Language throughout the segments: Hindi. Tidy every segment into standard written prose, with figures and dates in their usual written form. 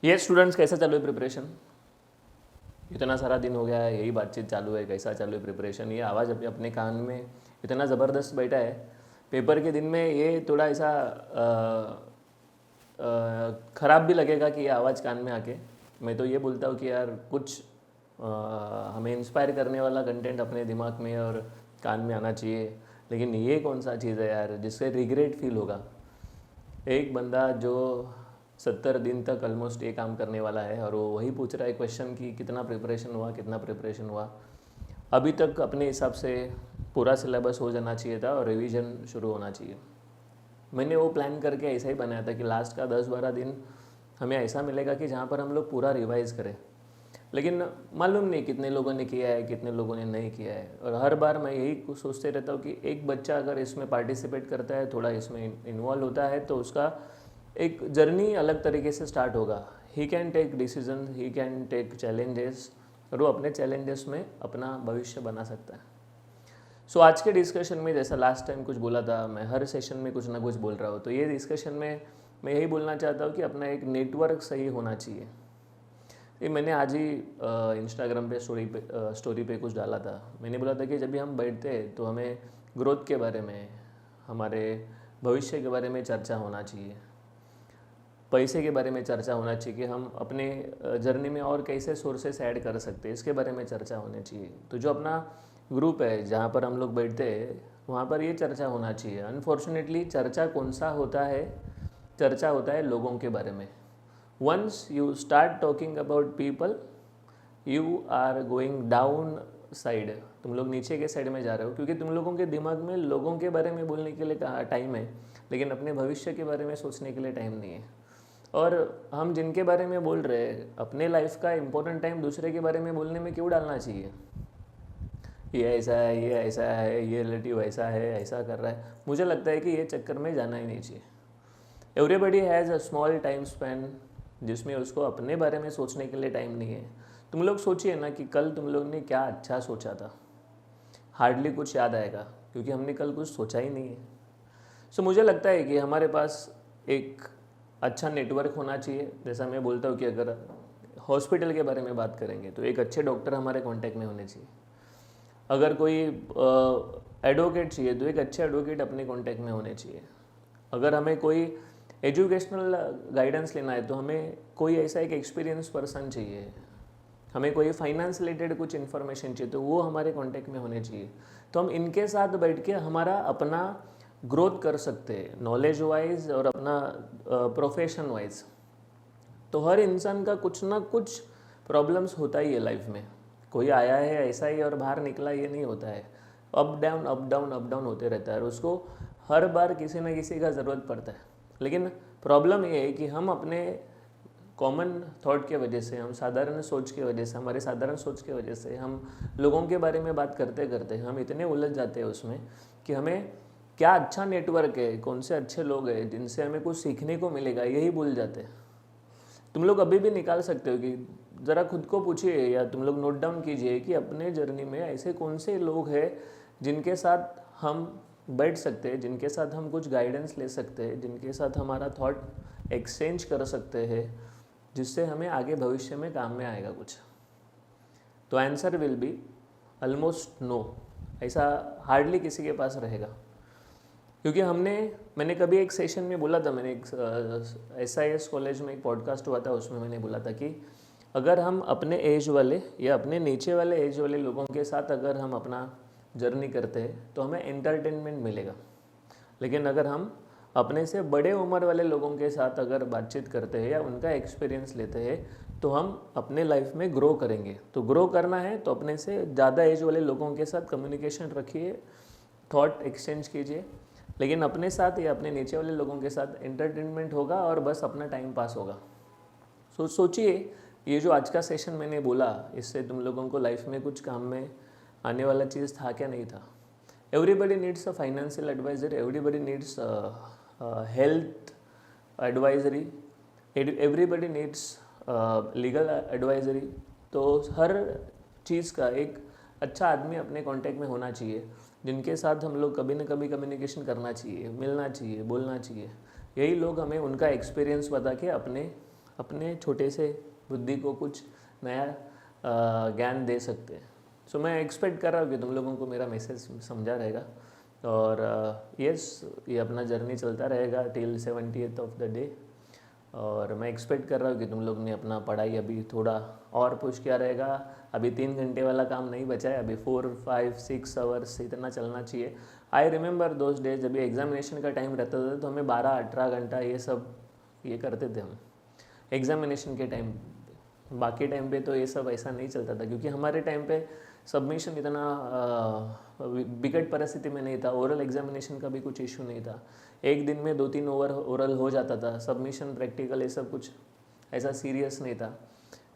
ये स्टूडेंट्स कैसा चालू है प्रिपरेशन? इतना सारा दिन हो गया है, यही बातचीत चालू है, कैसा चालू है प्रिपरेशन? ये आवाज़ अपने अपने कान में इतना ज़बरदस्त बैठा है। पेपर के दिन में ये थोड़ा ऐसा ख़राब भी लगेगा कि ये आवाज़ कान में आके। मैं तो ये बोलता हूँ कि यार कुछ हमें इंस्पायर करने वाला कंटेंट अपने दिमाग में और कान में आना चाहिए। लेकिन ये कौन सा चीज़ है यार जिससे रिग्रेट फील होगा? एक बंदा जो 70 दिन तक ऑलमोस्ट ये काम करने वाला है और वो वही पूछ रहा है क्वेश्चन कि कितना प्रिपरेशन हुआ, कितना प्रिपरेशन हुआ। अभी तक अपने हिसाब से पूरा सिलेबस हो जाना चाहिए था और रिवीजन शुरू होना चाहिए। मैंने वो प्लान करके ऐसा ही बनाया था कि लास्ट का 10-12 दिन हमें ऐसा मिलेगा कि जहाँ पर हम लोग पूरा रिवाइज करें। लेकिन मालूम नहीं कितने लोगों ने किया है, कितने लोगों ने नहीं किया है। और हर बार मैं यही कुछ सोचते रहता हूँ कि एक बच्चा अगर इसमें पार्टिसिपेट करता है, थोड़ा इसमें इन्वॉल्व होता है, तो उसका एक जर्नी अलग तरीके से स्टार्ट होगा। He can take decision, he can take challenges और वो अपने चैलेंजेस में अपना भविष्य बना सकता है। सो आज के डिस्कशन में, जैसा लास्ट टाइम कुछ बोला था, मैं हर सेशन में कुछ ना कुछ बोल रहा हूँ, तो ये डिस्कशन में मैं यही बोलना चाहता हूँ कि अपना एक नेटवर्क सही होना चाहिए। ये मैंने आज ही इंस्टाग्राम पे स्टोरी पे कुछ डाला था। मैंने बोला था कि जब भी हम बैठते हैं तो हमें ग्रोथ के बारे में, हमारे भविष्य के बारे में चर्चा होना चाहिए, पैसे के बारे में चर्चा होना चाहिए कि हम अपने जर्नी में और कैसे सोर्सेस ऐड कर सकते हैं, इसके बारे में चर्चा होनी चाहिए। तो जो अपना ग्रुप है जहाँ पर हम लोग बैठते हैं, वहाँ पर ये चर्चा होना चाहिए। अनफॉर्चुनेटली चर्चा कौन सा होता है? चर्चा होता है लोगों के बारे में। Once you start talking about people, you are going down side. तुम लोग नीचे के साइड में जा रहे हो, क्योंकि तुम लोगों के दिमाग में लोगों के बारे में बोलने के लिए टाइम है, लेकिन अपने भविष्य के बारे में सोचने के लिए टाइम नहीं है। और हम जिनके बारे में बोल रहे हैं, अपने लाइफ का इंपॉर्टेंट टाइम दूसरे के बारे में बोलने में क्यों डालना चाहिए? ये ऐसा है, ये ऐसा है, ये रिलेटिव ऐसा है, ऐसा कर रहा है। मुझे लगता है कि ये चक्कर में जाना ही नहीं चाहिए। Everybody has a small time span जिसमें उसको अपने बारे में सोचने के लिए टाइम नहीं है। तुम लोग सोचिए ना कि कल तुम लोग ने क्या अच्छा सोचा था। हार्डली कुछ याद आएगा, क्योंकि हमने कल कुछ सोचा ही नहीं है। सो मुझे लगता है कि हमारे पास एक अच्छा नेटवर्क होना चाहिए। जैसा मैं बोलता हूँ कि अगर हॉस्पिटल के बारे में बात करेंगे तो एक अच्छे डॉक्टर हमारे कांटेक्ट में होने चाहिए। अगर कोई एडवोकेट चाहिए तो एक अच्छे एडवोकेट अपने कांटेक्ट में होने चाहिए। अगर हमें कोई एजुकेशनल गाइडेंस लेना है तो हमें कोई ऐसा एक एक्सपीरियंस पर्सन चाहिए। हमें कोई फाइनेंस रिलेटेड कुछ इन्फॉर्मेशन चाहिए तो वो हमारे कांटेक्ट में होने चाहिए। तो हम इनके साथ बैठ के हमारा अपना ग्रोथ कर सकते हैं, नॉलेज वाइज और अपना प्रोफेशन वाइज। तो हर इंसान का कुछ ना कुछ प्रॉब्लम्स होता ही है लाइफ में। कोई आया है ऐसा ही और बाहर निकला, ये नहीं होता है। Up down up down up down होते रहता है और उसको हर बार किसी ना किसी का ज़रूरत पड़ता है। लेकिन प्रॉब्लम ये है कि हम अपने कॉमन थॉट के वजह से, हम साधारण सोच के वजह से, हमारे साधारण सोच के वजह से हम लोगों के बारे में बात करते करते हम इतने उलझ जाते हैं उसमें कि हमें क्या अच्छा नेटवर्क है, कौन से अच्छे लोग हैं जिनसे हमें कुछ सीखने को मिलेगा, यही भूल जाते हैं। तुम लोग अभी भी निकाल सकते हो कि ज़रा खुद को पूछिए या तुम लोग नोट डाउन कीजिए कि अपने जर्नी में ऐसे कौन से लोग हैं जिनके साथ हम बैठ सकते हैं, जिनके साथ हम कुछ गाइडेंस ले सकते हैं, जिनके साथ हमारा थॉट एक्सचेंज कर सकते हैं, जिससे हमें आगे भविष्य में काम में आएगा कुछ। तो answer will be almost no. ऐसा हार्डली किसी के पास रहेगा, क्योंकि मैंने कभी एक सेशन में बोला था, मैंने एक SIS कॉलेज में एक पॉडकास्ट हुआ था, उसमें मैंने बोला था कि अगर हम अपने एज वाले या अपने नीचे वाले एज वाले लोगों के साथ अगर हम अपना जर्नी करते हैं तो हमें एंटरटेनमेंट मिलेगा। लेकिन अगर हम अपने से बड़े उम्र वाले लोगों के साथ अगर बातचीत करते हैं या उनका एक्सपीरियंस लेते हैं तो हम अपने लाइफ में ग्रो करेंगे। तो ग्रो करना है तो अपने से ज़्यादा एज वाले लोगों के साथ कम्युनिकेशन रखिए, थॉट एक्सचेंज कीजिए। लेकिन अपने साथ या अपने नीचे वाले लोगों के साथ एंटरटेनमेंट होगा और बस अपना टाइम पास होगा। सोचिए, ये जो आज का सेशन मैंने बोला, इससे तुम लोगों को लाइफ में कुछ काम में आने वाला चीज़ था क्या? नहीं था। Everybody needs a financial advisor, everybody needs health advisory, everybody needs legal advisory. तो हर चीज़ का एक अच्छा आदमी अपने कांटेक्ट में होना चाहिए, जिनके साथ हम लोग कभी न कभी कम्युनिकेशन करना चाहिए, मिलना चाहिए, बोलना चाहिए। यही लोग हमें उनका एक्सपीरियंस बता के अपने अपने छोटे से बुद्धि को कुछ नया ज्ञान दे सकते हैं। सो मैं एक्सपेक्ट कर रहा हूँ कि तुम लोगों को मेरा मैसेज समझा रहेगा। और यस, ये अपना जर्नी चलता रहेगा till 70th of the day. और मैं एक्सपेक्ट कर रहा हूँ कि तुम लोग ने अपना पढ़ाई अभी थोड़ा और पुश किया रहेगा। अभी 3 घंटे वाला काम नहीं बचा है, अभी 4, 5, 6 आवर्स इतना चलना चाहिए। आई रिमेंबर दोज डेज, जब एग्जामिनेशन का टाइम रहता था तो हमें 12-18 घंटा ये करते थे हम एग्जामिनेशन के टाइम। बाकी टाइम पे तो ये सब ऐसा नहीं चलता था, क्योंकि हमारे टाइम पे सबमिशन इतना विकट परिस्थिति में नहीं था। ओरल एग्जामिनेशन का भी कुछ इशू नहीं था, एक दिन में 2-3 ओरल हो जाता था। सबमिशन, प्रैक्टिकल, ये सब कुछ ऐसा सीरियस नहीं था।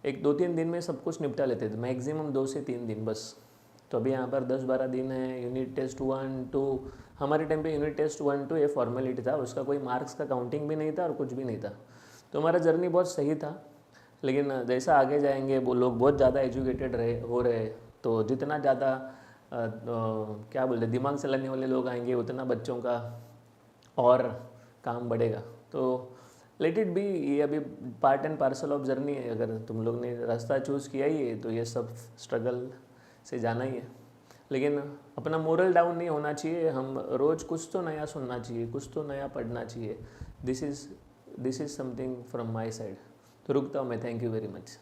1-2-3 दिन में सब कुछ निपटा लेते थे, मैक्सिमम 2 से 3 दिन बस। तो अभी यहाँ पर 10-12 दिन है। यूनिट टेस्ट 1-2, हमारे टाइम पे यूनिट टेस्ट 1-2 ये फॉर्मेलिटी था, उसका कोई मार्क्स का काउंटिंग भी नहीं था और कुछ भी नहीं था। तो हमारा जर्नी बहुत सही था। लेकिन जैसा आगे जाएंगे वो लोग बहुत ज़्यादा एजुकेटेड हो रहे, तो जितना ज़्यादा क्या बोलते दिमाग चलाने वाले लोग आएंगे, उतना बच्चों का और काम बढ़ेगा। तो लेट इट बी, ये अभी part and parcel of journey है। अगर तुम लोग ने रास्ता चूज़ किया ही है तो ये सब स्ट्रगल से जाना ही है। लेकिन अपना मोरल डाउन नहीं होना चाहिए। हम रोज़ कुछ तो नया सुनना चाहिए, कुछ तो नया पढ़ना चाहिए। This is something from my side. तो रुकता हूँ मैं। Thank you very much.